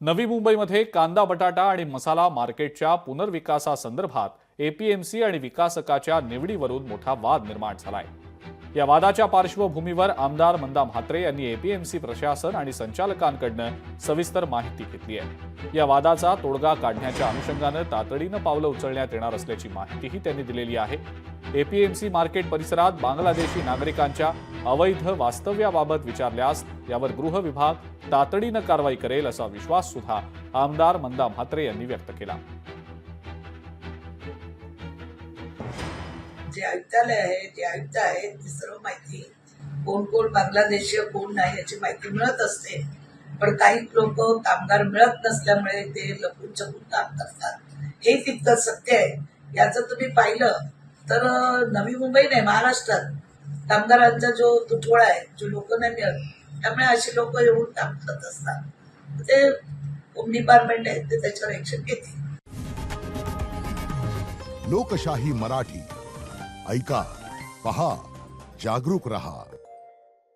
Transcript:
नवी मुंबईमध्ये कांदा बटाटा आणि मसाला मार्केटच्या पुनर्विकासासंदर्भात एपीएमसी आणि विकासकाच्या निवडीवरून मोठा वाद निर्माण झालाय। या वादाच्या पार्श्वभूमीवर आमदार मंदा म्हात्रे यांनी एपीएमसी प्रशासन आणि संचालकांकडून सविस्तर माहिती घेतली आहे। या वादाचा तोडगा काढण्याच्या अनुषंगाने तातडीने पावलं उचलण्यात येणार असल्याची माहितीही त्यांनी दिलेली आहे। एपीएमसी मार्केट परिसरात बांगलादेशी नागरिकांच्या अवैध वास्तव्याबाबत विचारल्यास यावर गृह विभाग तातडीने कारवाई करेल असा विश्वास सुद्धा आमदार मंदा म्हात्रे यांनी व्यक्त केला। जे आयुक्तालय आहे, जे आयुक्त आहेत, ती सर्व माहिती कोण कोण बांगलादेशी कोण नाही याची माहिती मिळत असते। पण काही लोक कामगार मिळत नसल्यामुळे ते लपून छपून काम करतात, हे तितकं सत्य आहे। याचं तुम्ही पाहिलं तर नवी मुंबई नाही, महाराष्ट्रात कामगारांचा जो तुटवडा आहे, जो लोक नाही मिळत, त्यामुळे अशी लोक येऊन काम करत असतात। ते होम डिपार्टमेंट आहे, ते त्याच्यावर ऍक्शन घेतील। लोकशाही मराठी ऐका, पहा, जागरूक रहा।